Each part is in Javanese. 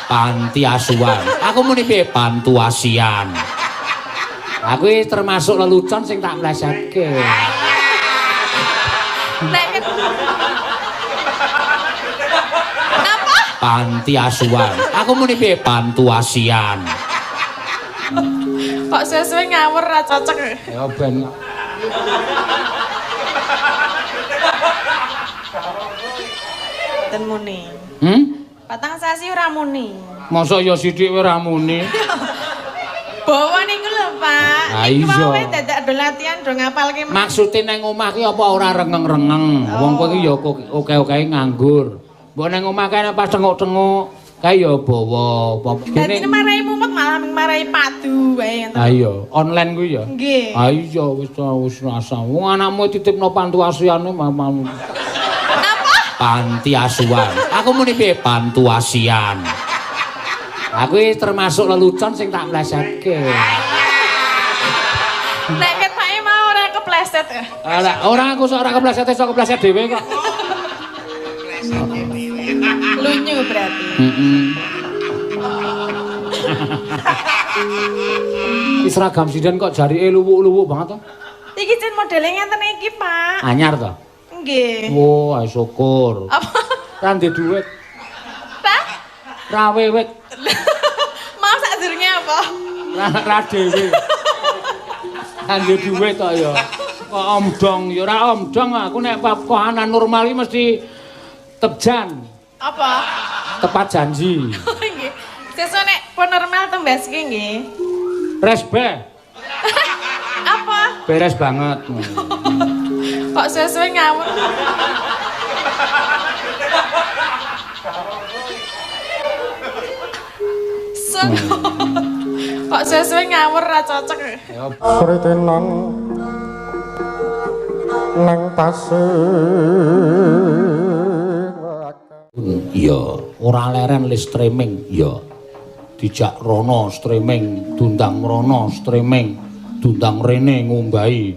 panti asuhan. Aku muni piye pantuasian. Aku iki termasuk lelucon sing tak plesetke. Apa? Panti asuhan. Aku muni piye pantuasian. Kok sesuai ngawur ra cocok. Ya ben. Den muni. Patang sasi ora muni. Masa ya sithik ora muni. Bawa niku lho, Pak. Ha Iki iya. wae dadak do latihan do ngapalke. Maksude nang omah ki apa ora rengeng-rengeng. Wong kowe ki ya oke-oke nganggur. Mbok nang omah kae pas tenguk-tenguk kae ya bawa apa. Dadi marahi mumet malah marahi padu wae ngoten. Ha iya, online kuwi ya. Nggih. Ha iya wis rasa. Wong anakmu dititipno pantuasiane mamamu. Apa? Panti asuhan. Aku muni piye pantuasian. Aku iki termasuk lelucon sing tak plesetke. Nek ketake mau ora kepleset. Ora aku sok ora kepleset sok kepleset dhewe kok. Lunyu berarti. Iki seragam sinden kok jarike luwuk-luwuk banget to. Iki jen modele ngeten iki, Pak. Anyar to? Nggih. Oh, syukur. Apa? Ra ndek dhuwit. Pak? Ra wewek. Mau sadurunge apa? Ra dhewe. Ra ndek dhuwit to ya. Kok omdong ya ora omdong aku nek kahanan normal iki mesti tepjan. Apa? Tepat janji. Nggih. Sesuk nek pun normal tembaske nggih. Resbe. Apa? Beres banget. Kok sesuai ngawur. Kok sesuai ngawur ra cocok. Sritenan nang tasih Iya, ora leren li streaming, iya. Dijak rono streaming, dundang rono streaming, dundang rene ngumbahi.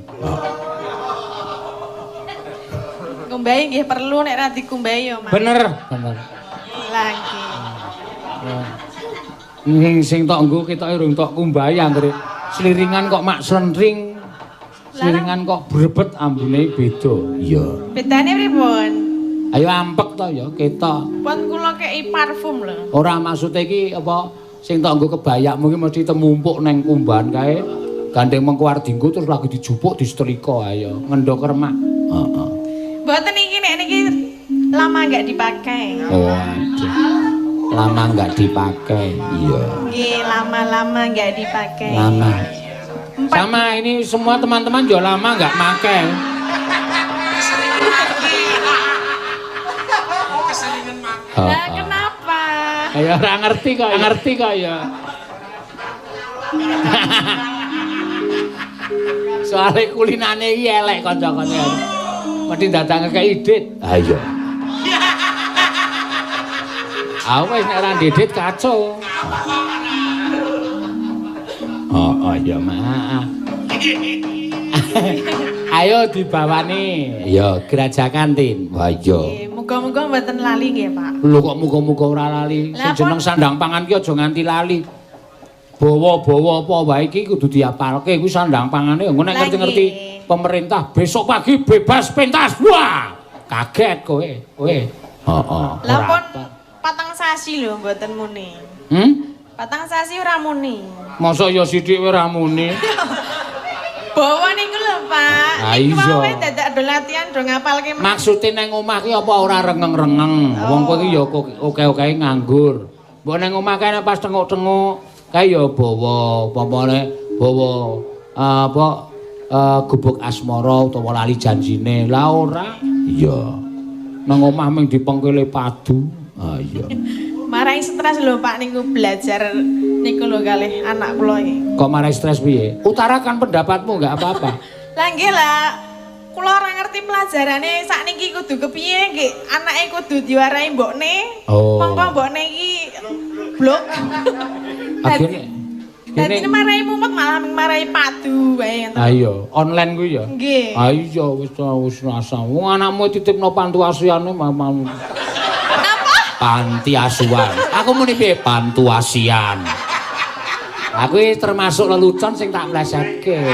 Ngumbahi nggih perlu nek ra dikumbahi ya, Mas. Bener, bener. Lagi. Sing tok nggo ketoke urung tok kumbahi anggere sliringan kok mak slentring. Sliringan kok brebet ambune beda. Iya. Bedane pripun? Ayo ampek to ya ketok. Pun kula kei parfum lho. Ora maksude iki apa sing tok nggo kebayakmu iki mesti temumpuk neng kumbahan kae. Gandeng mengko dinggo terus lagi dijupuk disetrika ayo ngendok remak. Heeh. Mboten iki nek niki lama enggak dipakai. Oh, aduh. Lama enggak dipakai. Iya. Nggih, lama-lama enggak dipakai. Lama. Sama ini semua teman-teman juga lama enggak pakai. Lah kenapa? Ya ora ngerti kok ya. Soale kulinane iki elek kanca-kanca. Mesti datangke idit. Ha iya. Wis nek ora ndidit kacau. Oh ya maaf. Ayo dibawani. Ya gerajakan tin. Wah iya. Muga-muga mboten lali nggih, Pak. Lho kok muga-muga ora lali. Sing jeneng sandang pangan ki aja nganti lali. Bawa-bawa apa wae iki kudu diapalke kuwi sandang pangane engko nek ngerti-ngerti pemerintah besok pagi bebas pentas. Wah, kaget kowe. Heeh. Lah pun patang sasi lho mboten muni. Patang sasi ora muni. Masa ya sithik ora muni. Bawa niku lho, Pak. Ha Iki iya. wae dadak do latihan do ngapalke. Maksude nang omah ki apa ora rengeng-rengeng. Wong kowe ki ya oke-oke nganggur. Mbok nang omah kae pas tenguk-tenguk kae ya bawa apa gubuk asmara utawa lali janjine. Lah ora. Iya. Nang omah mung dipengkele padu. Ah iya. Marahi stres lho, Pak niku belajar niku lho kalih anak kula iki. Kok marah stres piye? Utarakan pendapatmu enggak apa-apa. Lah nggih lah. Kula ora ngerti pelajarane sakniki kudu kepiye nggih. Anake kudu diwarai mbokne. Oh. Mongko mbokne iki blok. Akhirnya Dadi marahi mumet malah marahi padu wae ngoten. Ah iya, online kuwi ya. Nggih. Ah iya wis rasa. Wong anakmu dititipno pantuasiane mamamu. Apa? panti asuhan. Aku muni piye pantuasian. Aku termasuk lelucon sing tak plesetke.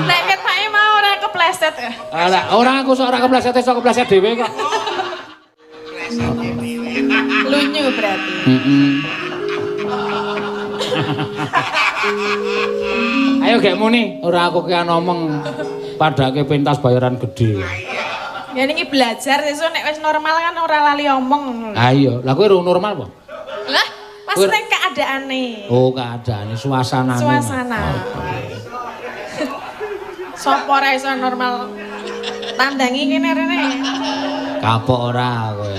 Nek ketake mau ora kepleset. Ala ora aku sok ora kepleset iso kepleset dhewe kok. Lunyu berarti. Ayo gek muni, ora aku ki ngomong padake pentas bayaran gede. Ya niki belajar sesuk nek wis normal kan ora lali omong. Ha iya, lha kowe ora normal apa? Lah, maksudnya keadaane. Oh, keadaane, suasanane. Suasana. Sopo ora iso normal tandangi kene rene. Kapok ora kowe.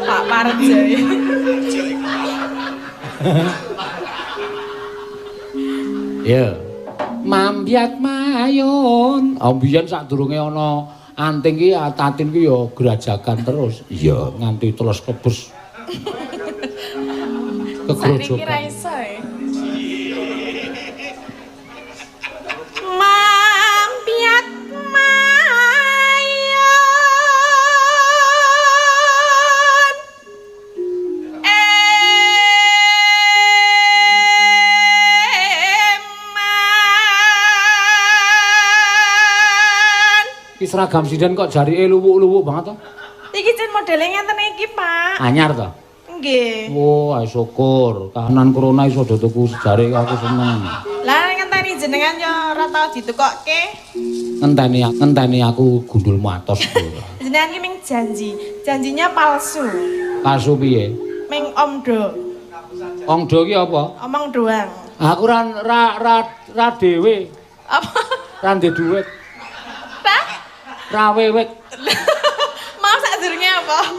Pak Parjo. Ya. Mambiat mayun. Ambiyen sadurunge ana anting ki atatin ki ya grajakan terus. Iya, nganti terus kebus. Saniki ra iso. Mambiat Ki seragam sinden kok jarike luwuk-luwuk banget to? Iki jen modele ngenten iki, Pak. Anyar to? Nggih. Oh, ae syukur. Kahanan corona iso do tuku sejarih aku seneng. Lah ngenteni jenengan yo ora tau ditukokke. Ngenteni aku gundulmu atos. Jenengan ki ming janji. Janjinya palsu. Palsu piye? Ming omdo. Ongdo ki apa? Omong doang. Aku ra dhewe. Apa? Ra ndek dhuwit. Ra wewek. Mau sadurunge apa?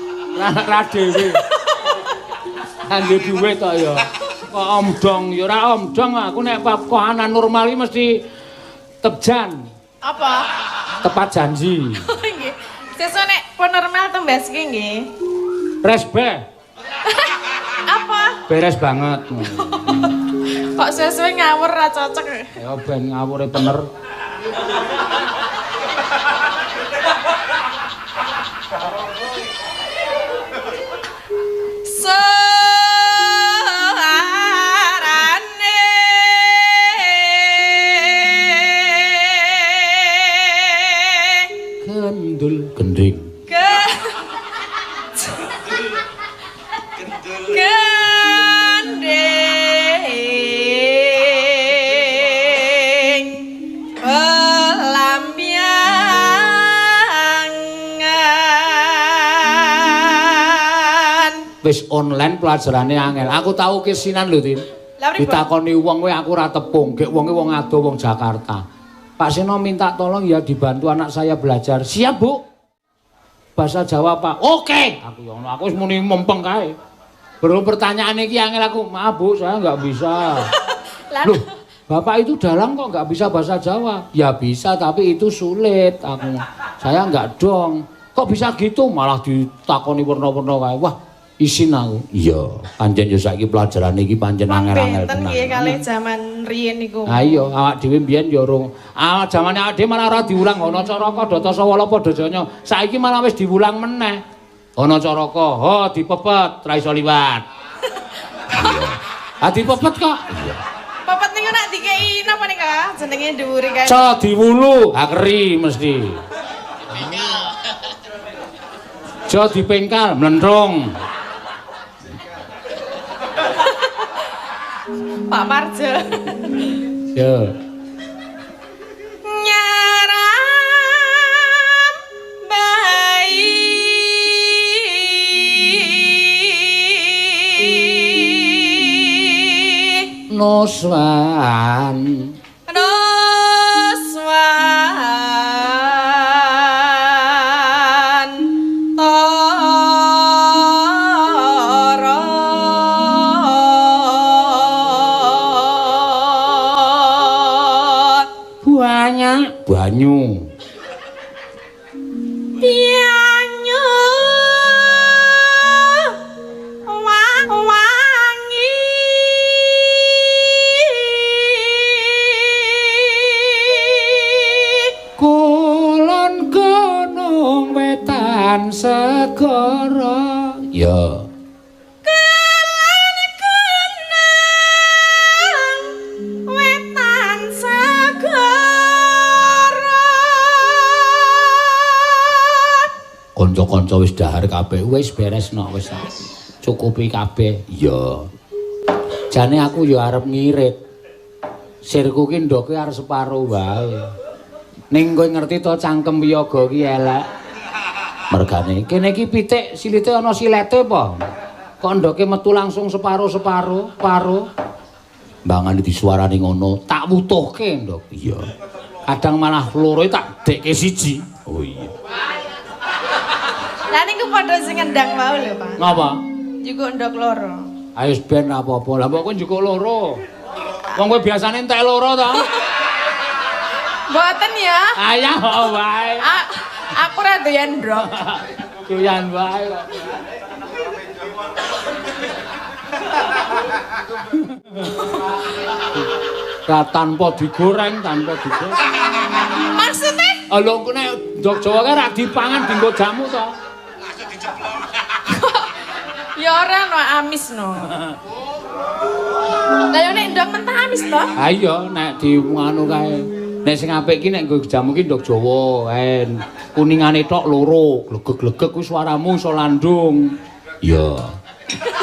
Ra dhewe. Anggo dhuwit tok ya. Kok omdong ya ora omdong aku nek kahanan normal iki mesti tejan. Apa? Tepat janji. Nggih. Sesuk nek pun normal tembas ki nggih. Resbeh. Apa? Beres banget. Kok sesuai ngawur ra cocok. Ya ben ngawure bener. Gendul gending. Gending pelampiangan. Wis online pelajarane angel. Aku tahu kesinan lho, Tin. Ditakoni wong kowe aku ora tepung, gek wonge wong ado wong Jakarta. Pak Seno minta tolong ya dibantu anak saya belajar. Siap, Bu. Bahasa Jawa, Pak. Oke. Aku ya ngono, aku wis muni mempeng kae. Baru pertanyaan iki angel aku, "Maaf, Bu, saya nggak bisa." Loh, Bapak itu dalang kok nggak bisa bahasa Jawa? Ya bisa, tapi itu sulit. Saya nggak dong. Kok bisa gitu? Malah ditakoni werna-werna kae. Wah, isin aku. Iya, pancen yo saiki pelajaran iki pancen angel-angel tenan. Nggih kalih jaman riyen niku. Ha iya, awak dhewe mbiyen yo urung. Jamane awak dhewe malah ora diulang ana caraka Datasawala padha janya. Saiki malah wis diulang meneh. Ana caraka, ho dipepet, ra iso liwat. Ha dipepet kok. Iya. Pepet niku nak dikei napa nika? Jenenge dhuwure kae. Ca diwulu, ha keri mesti. Ca dipengkal, mlentrung. Pak Parjo. Ya. Nyaram bayi Noswan. Banyu. Banyu wangi Kulon wetan segara ya kelan kenang wetan segara kanca-kanca wis dahar kabeh wis beres nok wis cukupi kabeh ya jane aku ya arep ngirit sirku ki ndoke arep separo wae ning kowe ngerti to cangkem wiyaga ki elek mergane kene iki pitik silite ana silete apa kok ndoke metu langsung separo-separo paro mbangane disuarani ngono tak wutuhke ndok iya kadang malah loro tak dekke siji oh iya lah niku padha sing ngendang mau lho Pak ngapa juga ndok loro ayo ben apa-apa lah kok njukuk loro wong kowe biasane entek loro to mboten ya ayo wae aku ora doyan ndrok doyan wae kok tanpa digoreng maksudnya lho engko nek ndok Jawa kan ra dipangan dienggo jamu to ya ora no amis no lah yo nek ndok mentah amis to ha iya nek di anu kae nek sing apik ki nek nggo jamu ki ndok Jawa en kuningane tok loro glegeg-glegeg kuwi suaramu iso landung iya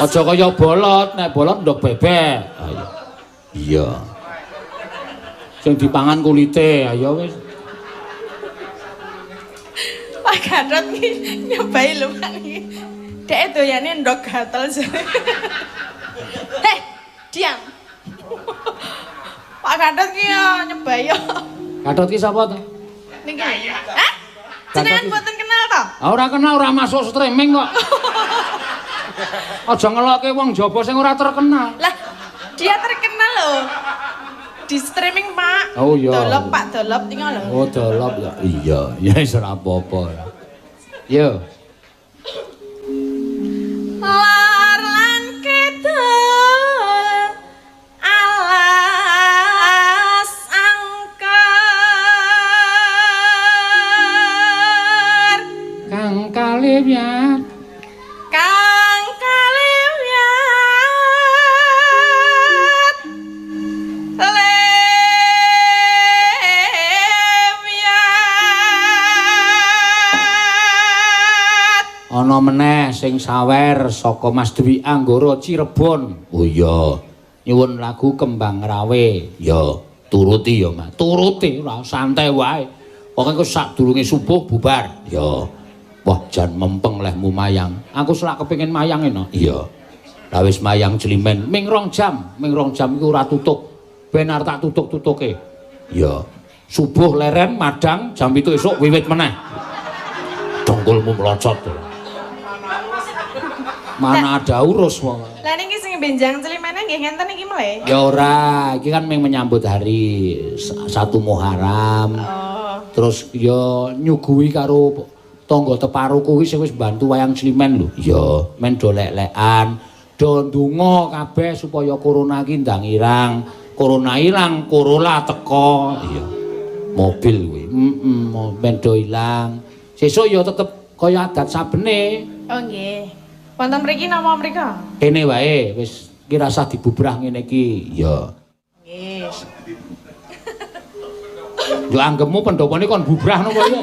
aja kaya bolot nek bolot ndok bebek iya sing dipangan kulite ayo wis Pak Gatot ki nyobai lho Pak iki dek doyane ndok gatel heh diam Pak Gatot ki yo nyobai yo Gatot ki sapa to niki hah jenengan mboten kenal to ora kenal ora masuk streaming kok aja ngelokke wong jaba sing ora terkenal lah dia terkenal loh di streaming Pak oh iya dolop Pak dolop tinggal lho oh dolop ya iya ya wis ora apa-apa yo lar lan kidul alas angker kang kaliyan kang kaliwat lewiat ana meneh sing sawer saka Mas Dwi Anggara Cirebon oh iya nyuwun lagu Kembang Rawe ya turuti ya Mas turuti ora santai wae pokoke sadurunge subuh bubar ya wah jan mempeng lehmu mayang aku selak kepengin mayang no iya lah wis mayang jlimen ming rong jam iku ora tutuk ben arep tak tutuk-tutuke iya subuh leren madang jam 7 esuk wiwit meneh dongkulmu melocot mana ada urus wong lah niki sing benjang celimene nggih ngenten iki mle ya ora iki kan ming menyambut hari 1 Muharram oh terus ya nyuguhi karo tangga teparuku kuwi sing wis bantu wayang Slimen lho. Iya, men do lek-lekan, do ndonga kabeh supaya corona iki ndang irang. Corona ilang, Corolla teko. Iya. Mobil kuwi. Men do ilang. Sesuk ya tetep kaya adat sabene. oh nggih wonten mriki nama mrika Kene wae wis iki rasah dibubrah ngene iki. Iya. nggih Yo anggemu pendopone kon bubrah napa ya?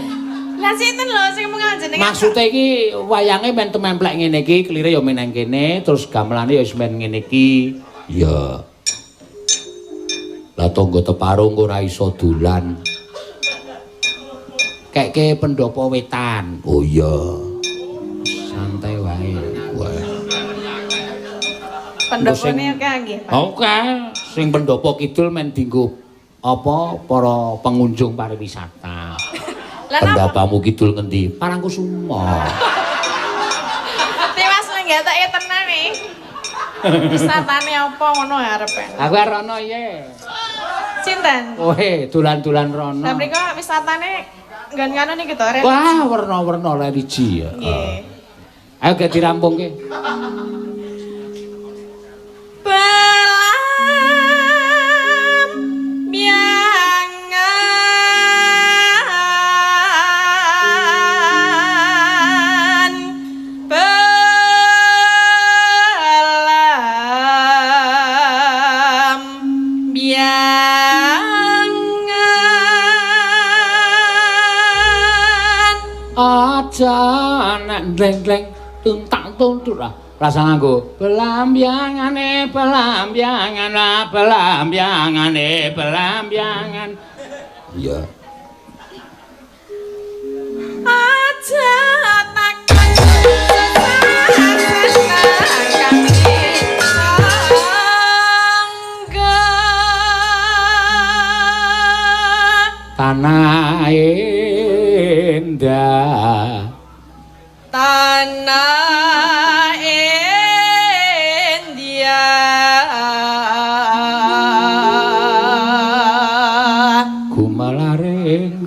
lah sinten lho sing mungal jenengan Maksude iki wayange men tememplek ngene iki, klire ya meneng kene, terus gamelane ya wis men ngene iki. Iya. Lah tangga teparung ora iso dolan. Keke pendopo wetan. Oh iya. Santai wae. Wah. pendopone oke nggih Pak Oke, sing pendopo kidul men dienggo apa para pengunjung pariwisata. lah napa Pendapamu kidul ngendi? Parangkusuma. tiwas lenggata ya tenan nih wisatane apa ngono arepe Aku arep ana ye. sinten Kowe dolan-dolan rono. lah mriko wisatane nggon-ngono niki to Ren Wah, werna-werna religi ya. nggih Ayo ge dirampungke. Belam biangan aja nek ndleng-ndleng tuntang tuntur rasa nganggo belambyangane belambangan iya aja tak tanah indah tanah India gumalaring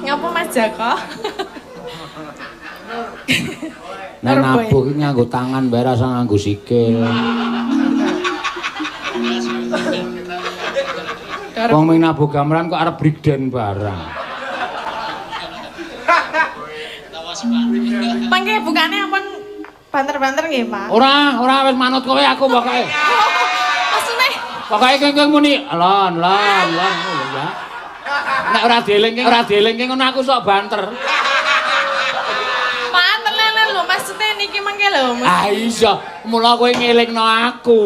ngapa Mas Joko? nek nabuh iki nganggo tangan bae rasa nganggo sikil wong ming nabuh gamelan kok arep brigden barang Mangke bukane ampun banter-banter nggih, Pak. ora wis manut kowe aku pokoke Maksudnya pokoke kowe muni lon ya nek ora dielingke ngono aku sok banter Pak tenan lho maksudnya niki mangke lho. ah iya mula kowe ngelingno aku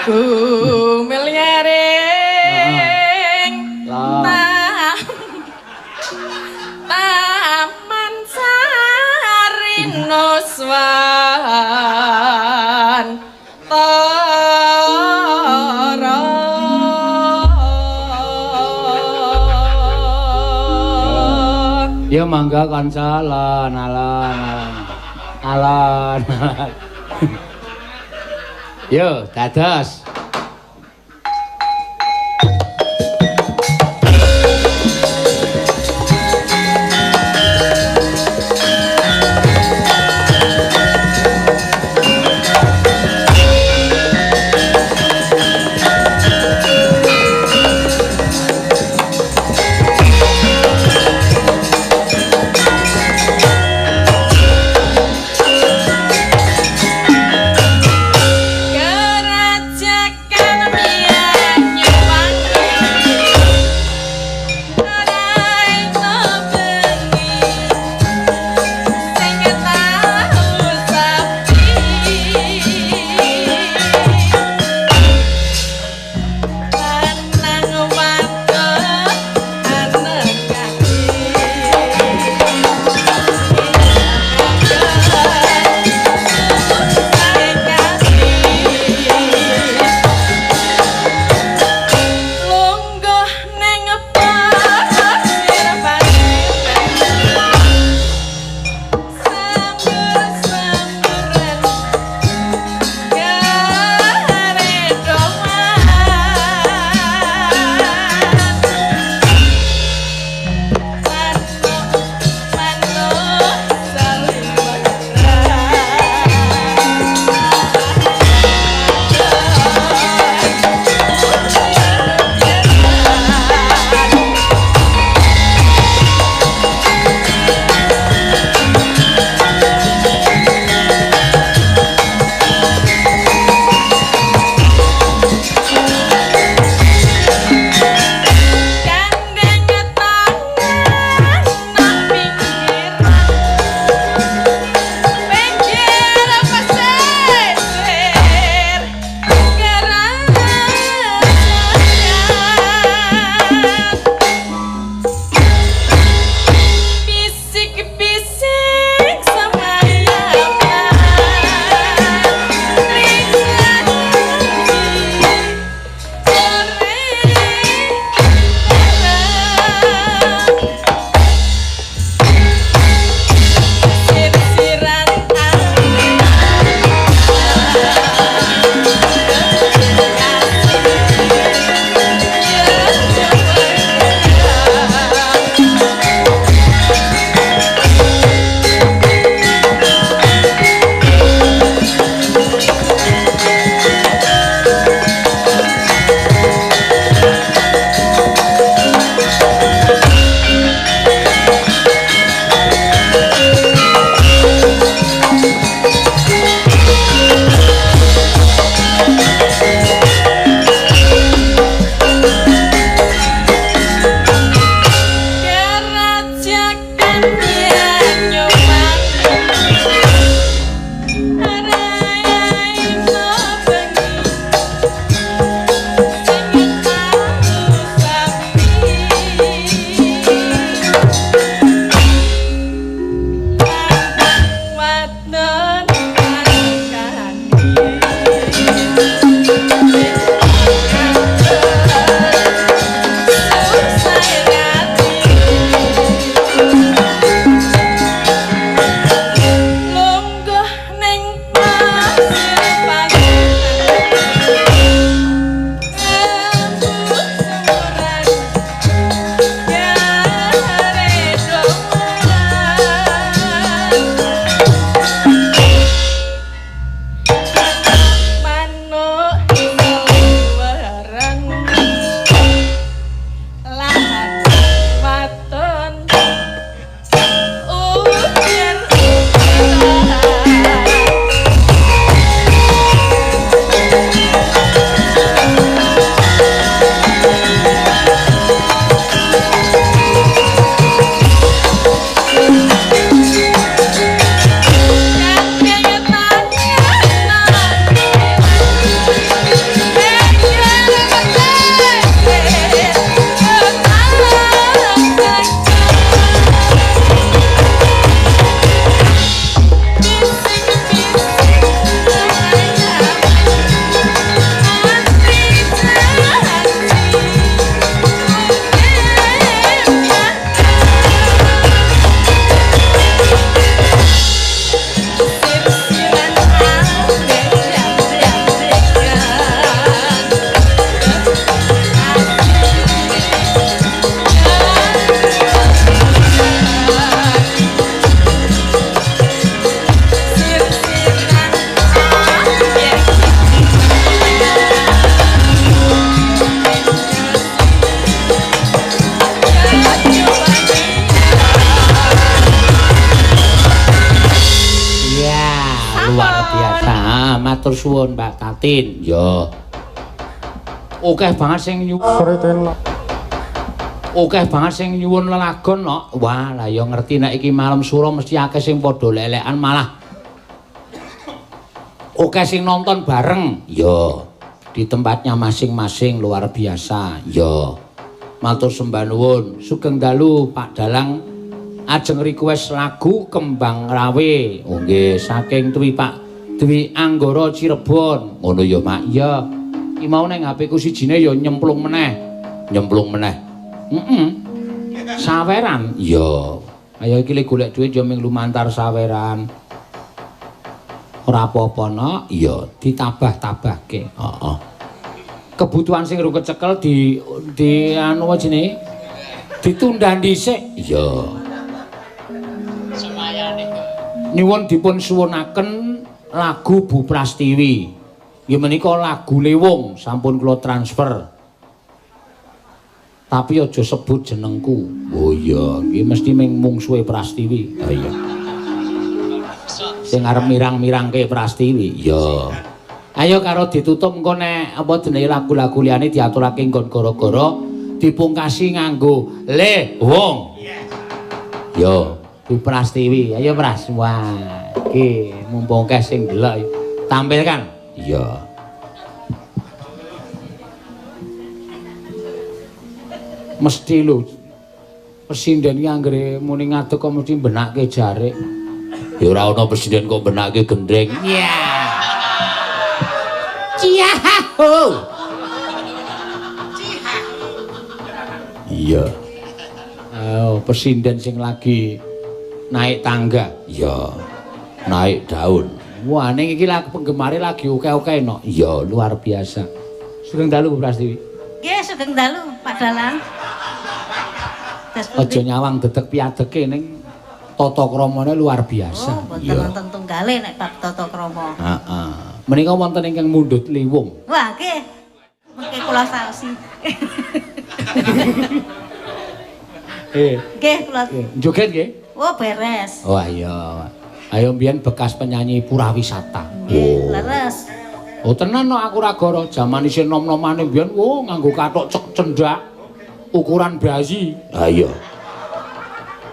Gumilyaring taman sari noswan tara ya mangga kanca alon yo dados Geraja matur suwun Mbak Tatin. Ya. Akeh banget sing nyuwun. Sritena. Akeh banget sing nyuwun lelagon kok. Wah, lah ya ngerti nek iki malam sura mesti akeh sing padha lelekan malah. Akeh sing nonton bareng. Ya. Di tempatnya masing-masing luar biasa. Ya. Matur sembah nuwun. Sugeng dalu Pak Dalang ajeng request lagu Kembang Rawe. Oh nggih, saking Dwi Pak Dwi Anggara Cirebon. Ngono ya, Mak. Iya. Iki mau ning HP-ku sijine ya nyemplung meneh. Nyemplung meneh. Saweran. Iya. Ayo iki le golek dhuwit ya ming lumantar saweran. Ora apa-apa no. Iya, ditabah-tabahke. Heeh. Kebutuhan sing ru kecekel di anu apa jenenge? Ditunda dhisik. Iya. Semayane. Nyuwun dipun suwunaken lagu Bu Prastiwi. Nggih menika lagu Lewung sampun kula transfer. Tapi aja sebut jenengku. Oh iya, nggih mesti ming mungsuhe Prastiwi. Oh iya. Sing arep mirang-mirangke Prastiwi. Iya. Ayo karo ditutup engko nek apa jenenge lagu-lagu liyane diaturake nggon gara-gara dipungkasi nganggo Lewung. Yo, Bu Prastiwi. Ayo Pras. Wah, iki mumpung akeh sing delok tampilkan. Iya. Mesti lho. Presiden iki anggere muni ngadeg kok mesti benake jarik. Ya ora ana presiden kok benake gendreng. Iya. Ciaho. Iya. Oh, presiden sing lagi naik tangga. Iya. Naik daun. Wah, ning iki lagu penggemare lagi oke-oke no. Iya, luar biasa. Sugeng dalu Bu Prastiwi. Nggih, sugeng dalu Pak Dalang. Aja nyawang dedeg piadeke ning tata kramane luar biasa. Oh, mboten wonten tunggale nek Pak tata krama. Heeh. Menika wonten ingkang mundhut Liwung. Wah, nggih. Mengke kula saosi. Nggih, kula. Joget nggih? Oh, beres. Oh iya. Ayo mbiyen bekas penyanyi purawisata. Nggih, leres. Oh tenan no aku ra goro jaman isih nom-nomane mbiyen nganggo kathok cek cendak ukuran bayi. Ha iya.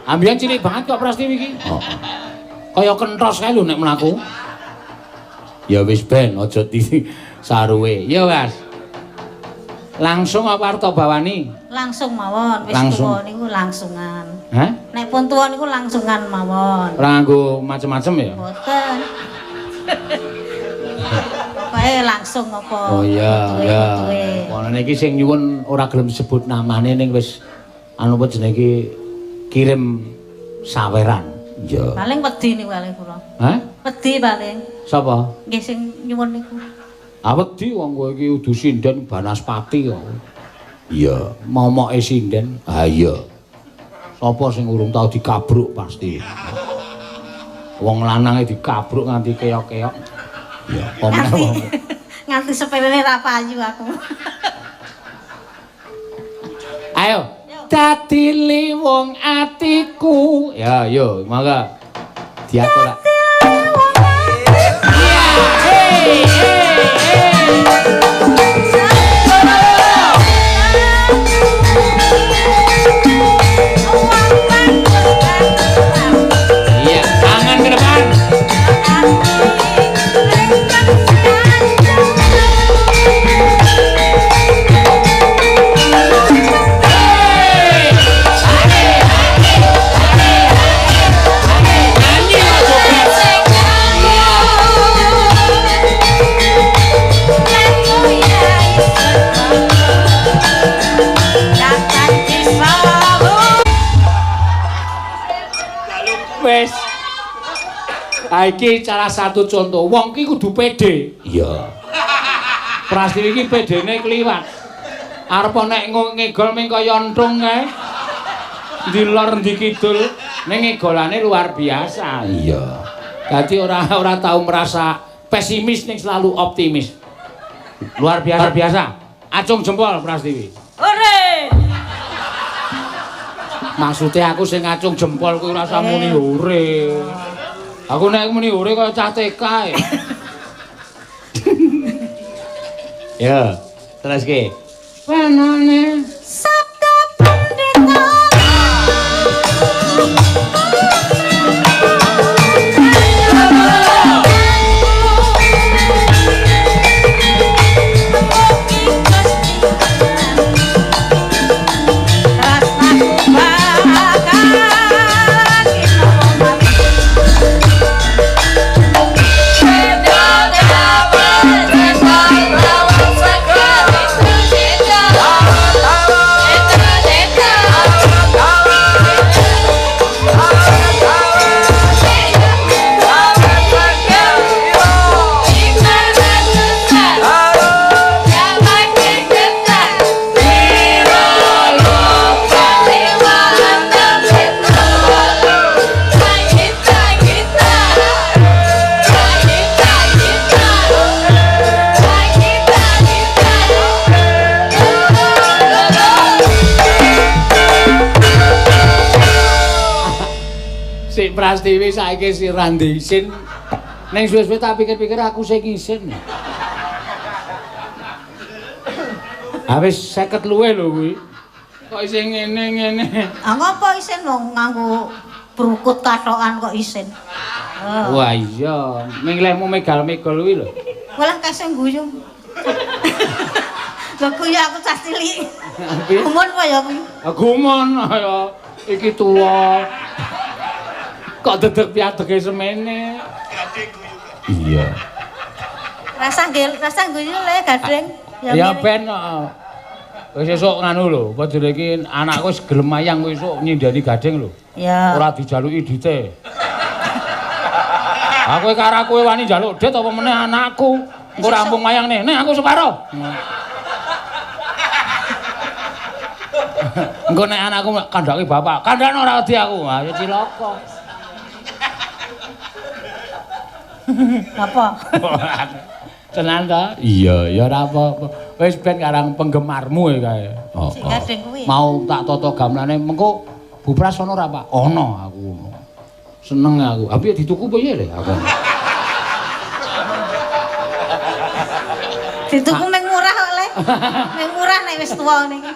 Ambian cilik banget kok Prastiwi iki. Heeh. Kaya kenthos kae lho nek mlaku. Ya wis ben aja saruwe. Ya, Mas. Langsung apa arep bawani? Langsung mawon, wis Langsung. tuwa niku langsungan. Hah? Nek pun tuwa niku langsungan mawon. Ora nganggo macem-macem ya? Boten. Pokoke langsung apa? Oh iya, ya. Betuwe. Ana iki sing nyuwun ora gelem sebut namane ning wis anu apa jenenge kirim saweran. Iya. Paling wedi niku paling kula. Hah? Wedi paling. Sapa? Nggih sing nyuwun niku. Awedi wong kowe iki udu sinden Banaspati kok. Iya, momoke sinden. Ha iya. Sapa sing urung tau dikabruk pasti. Wong lanange dikabruk nganti keok-keok. Iya, Nganti nganti sepelene ra payu aku. Ayo. Dadi wong atiku. Ya, yo, mangga. Diatur. Iya, hey, Iya, tangan ke depan. Wes. Iki salah satu contoh. Wong ki kudu pede. Iya. Prastiwi iki pedene kliwat. Arep nek ngegol ming kaya enthung kae. Ndi lor ndi kidul ning ngegolane luar biasa. Iya. Dadi ora tau merasa pesimis ning selalu optimis. Luar biasa. Acung jempol Prastiwi. Ore. Maksudnya aku sing ngacung jempol kuwi ora usah muni ore. Aku nek muni ore kaya cah TK e. Ya, terus ki. Panane Sabda pendeta. Prastiwi saiki si Randi isin. Ning suwe-suwe tak pikir-pikir aku sing isin. Ha wis 50 luwe lho kuwi. Kok isin ngene. Ah ngopo isin wong nganggo brukut kathokan kok isin. Wah iya, minglehmu megal-megol kuwi lho. Walah kasih guyu. Lho guyu aku cah cilik. Gumun apa ya kuwi? Gumun ya iki tuwa. Kok dedeg piadege semene. Iya. Rasa guyu le gadeng. Ya ben wis esuk nganu lho, padha iki anakku wis gelem mayang kowe esuk nyindani gading lho. Ya. Ora dijaluki dite. Aku karo kowe wani njaluk dit apa meneh anakku. Engko rampung mayang nih. Nek aku separo. Engko nek anakku kandhake bapak, kandhane ora wedi aku. Ha ya cilaka. Apa? Tenan ta? Iya, ya ora apa-apa. Wis ben karang penggemarmu kae. Si gading kuwi. Mau tak tata gamelane mengko bupras ono ora, Pak? Ono aku. Seneng aku. Ha piye dituku piye le aku? Dituku mung murah kok le. Mung murah nek wis tuwa ngene iki.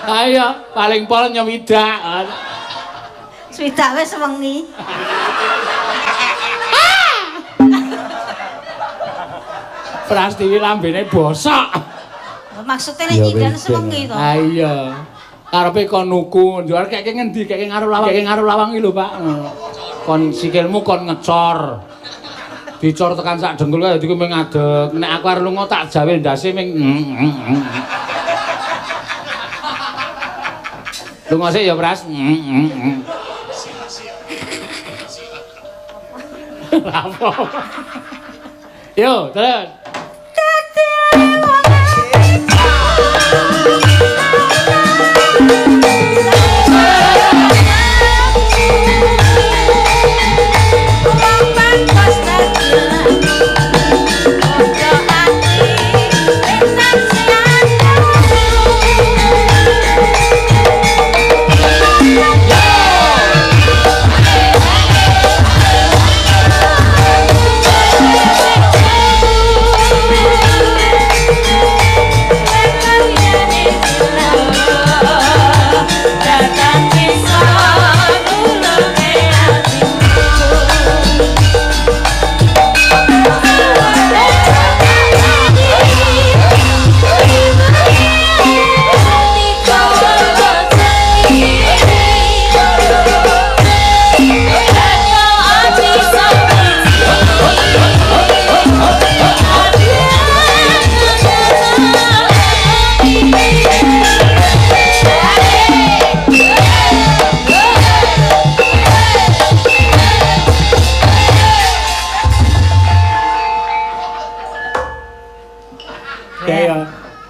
Ayo, paling pol nyewidak. Swidak wis wengi. Prastiwi lambene bosok. Maksudnya nek nyidan sewengi to. Ah iya. Karepe kon nuku, njual kek ngendi? Kek ngarep lawang. Kek ngarep lawang iki lho, Pak. Kon sikilmu kon ngecor. Dicor tekan sak dengkul kae dadi kowe ngadeg. Nek aku arep lunga tak jawe ndase ming. Lunga sik ya, Pras. Apa? Yo, terus.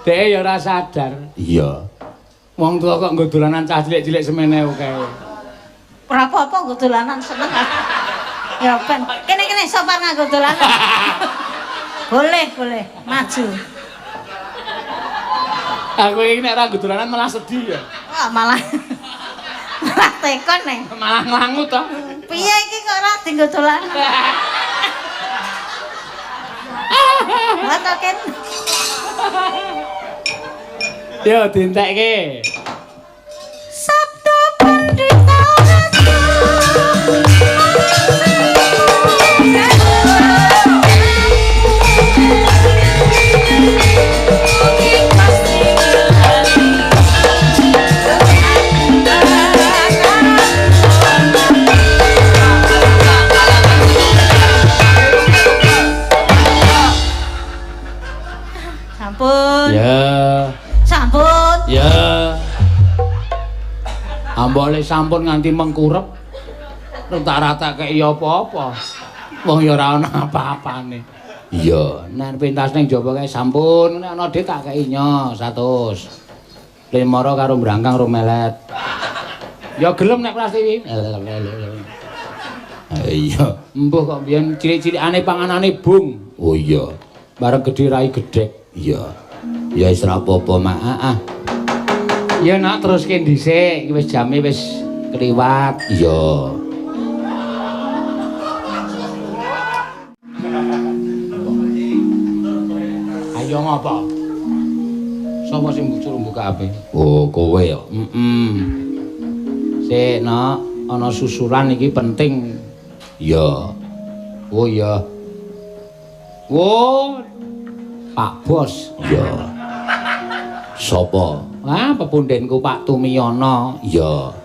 Dek ya ora sadar. Iya. Wong tua kok nggo dolanan cah cilik-cilik semene kae. Ora apa-apa nggo dolanan seneng. Ya ben, kene sopar nganggo dolanan. Boleh, maju. Aku iki nek ora nggo dolanan malah sedih ya. Wah, malah tekon nih. Malah nglangut to. Piye iki kok ora dienggo dolanan? Lah token. Yo dientekke. Sabda pendeta Sampun. Ya. Sampun. Ya. Ambole sampun nganti mengkurep. Rata-rata kaya iya apa-apa. Wong ya ora ana apa-apane. Iya. Nek pentas ning jaba kae sampun, nek ana dhek tak kei nyo 100. Lemara karo brangkang rumelet. Ya gelem nek Prastiwi. Iya. Embuh kok biyen cilik-cilikane panganane bung. Oh iya. Bareng gedhe rai gedhek. Iya. Ya wis ora apa-apa, Mak. Ya nak teruske dhisik, wis jame wis kliwat. Iya. Ayo ngopo? Sapa sing suruh buka HP? Oh, kowe ya. Sik, Nok, ana susulan iki penting. Iya. Oh iya. Oh, Pak Bos. Iya. Sopo? Wah, pepundenku Pak Tumiyono. Iya.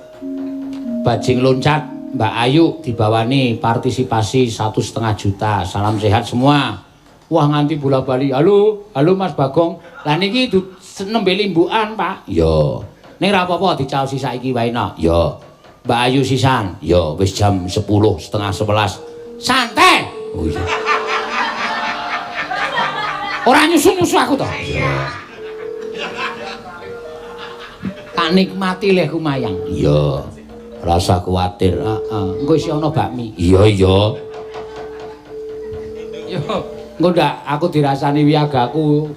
Bajing loncat Mbak Ayu dibawani partisipasi 1,5 juta. Salam sehat semua. Wah nganti bola-bali. Halo Mas Bagong. Lah niki nembe limbukan, Pak. Iya. Ning ra apa-apa dicaosi saiki wae, Nok. Iya. Mbak Ayu sisan. Iya, wis jam 10, setengah 11. Santai. Oh iya. Ora nyusu-nyusu aku to. Tak nikmati leh kumayang. Iya. Rasa kuwatir. Heeh. Engko isih ana bakmi. Iya, iya. Yo, engko ndak aku dirasani wiyagaku.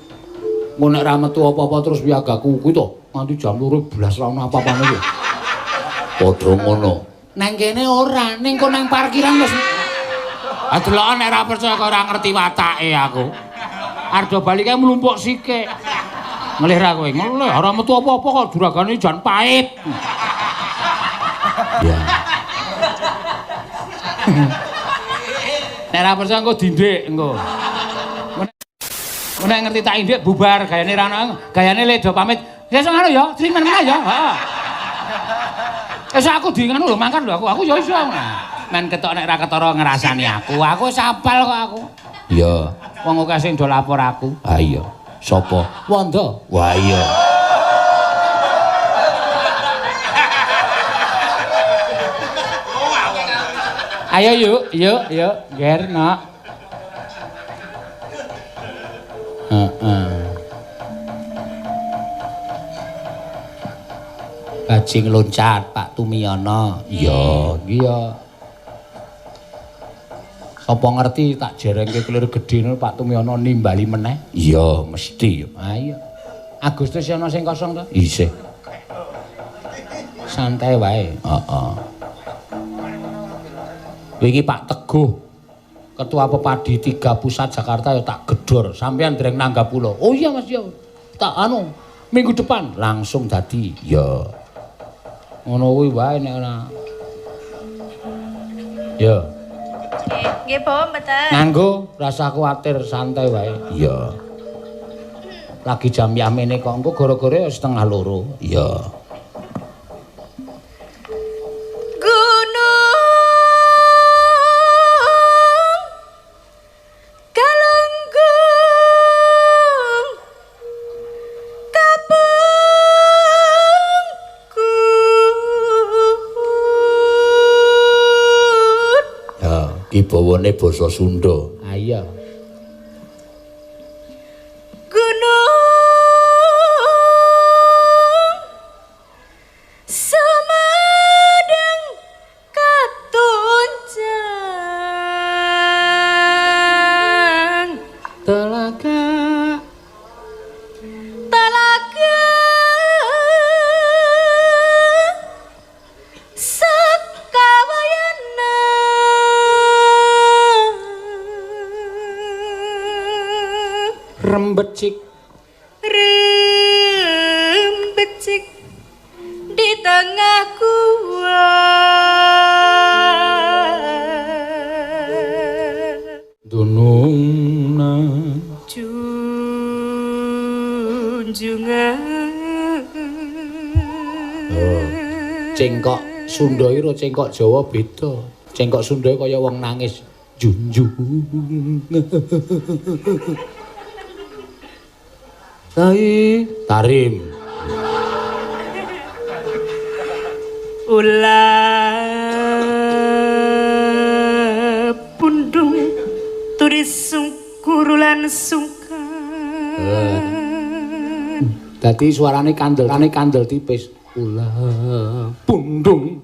Engko nek ra metu apa-apa terus wiyagaku kuwi to. Nganti jam 12 ra ono apa-apane yo. Padha ngono. Nang kene ora, ning kok nang parkiran wis. Adeloken nek ra percaya kok ora ngerti watake aku. Arep bali kae mlumpuk sithik. Ngelih ra kowe, ngelih ora metu apa-apa kok juragane jan pahit. Ya. Nek ra percaya engko dindik engko. Nek ngerti tak indik bubar gayane ra ono, gayane le do pamit. Ya sing ngono ya, sing meneh ya. Heeh. Wis aku di ngono lho mangkan lho aku ya iso. Men ketok nek ra ketara ngrasani aku wis apal kok aku. Ya. Wong akeh sing do lapor aku. Ah iya. Sopo? Wanda. Wah iya. Ayo yuk, ger nak. Bajing loncat Pak Tumiyono. Iya. Sapa ngerti tak jerengke kelir gedhe Pak Tumiyono nimbali meneh? Iya, mesti. Ayo. Agustus ana sing kosong to? Isih. Santai wae. Heeh. Wingi Pak Teguh, Ketua Pepadi 3 Pusat Jakarta ya tak gedor, sampean dereng nanggap kula. Oh iya Mas ya. Tak minggu depan langsung dadi. Ya. Ngono kuwi wae nek ora. Ya. Nggih, Bu, mboten. Nganggo rasa kuwatir, santai wae. Ya. Lagi jam yamene kok engko gara-gara 1:30. Ya. Ki bawane basa Sunda. Ah iya. Gunung Sumedang katunjang Telaga Sekawayana rembecik di tengah gua dunungna junjungan cengkok Sunda iki karo cengkok Jawa beda. Cengkok Sunda kaya wong nangis junjung. Tarim. Ulah pundung turis sungkurulan sungkan. Dadi suarane kandel tipis. Ulah pundung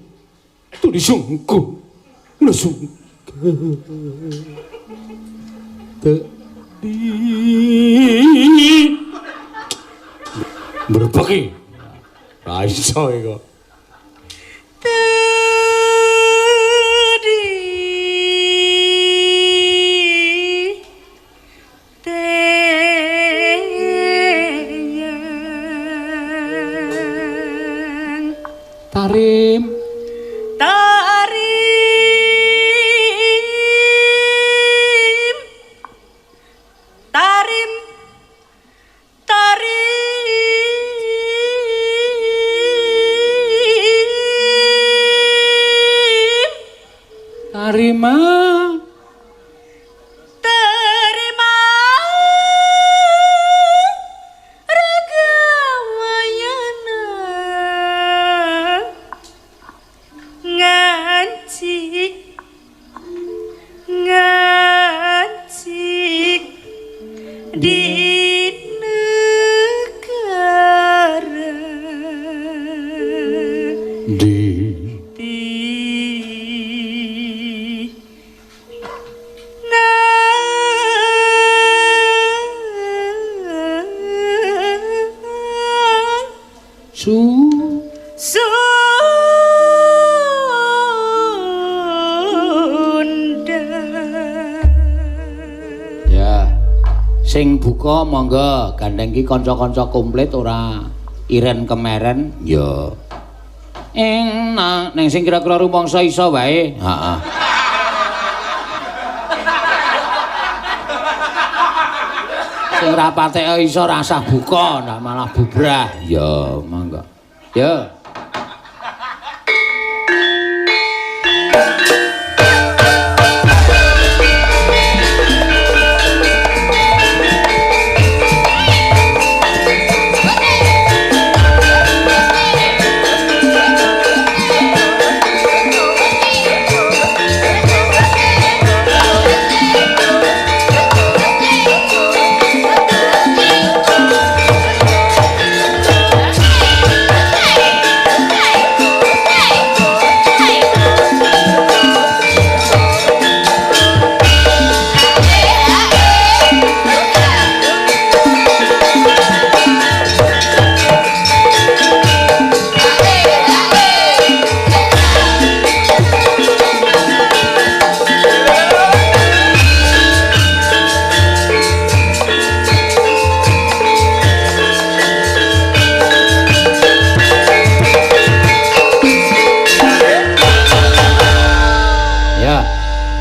turis sungkur lesungkan. Berbagi. Ra iso iku. Tarim. Terima Ragawayana ngancik di negara Sing buka monggo gandeng ki kanca-kanca komplit ora iren kemeren. Ya. Neng sing kira-kira rumangsa iso wae. Heeh. Sing ra patek iso rasah buka ndak malah bubrah. Ya. Monggo. Ya.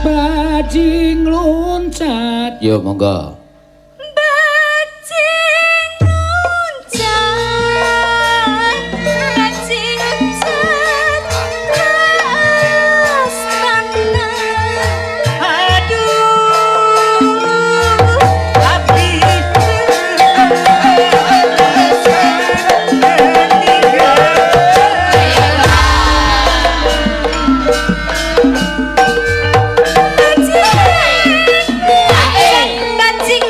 Bajing loncat. Ya monggo. Kancing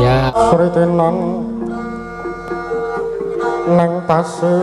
Ya. Sritenan nang tasih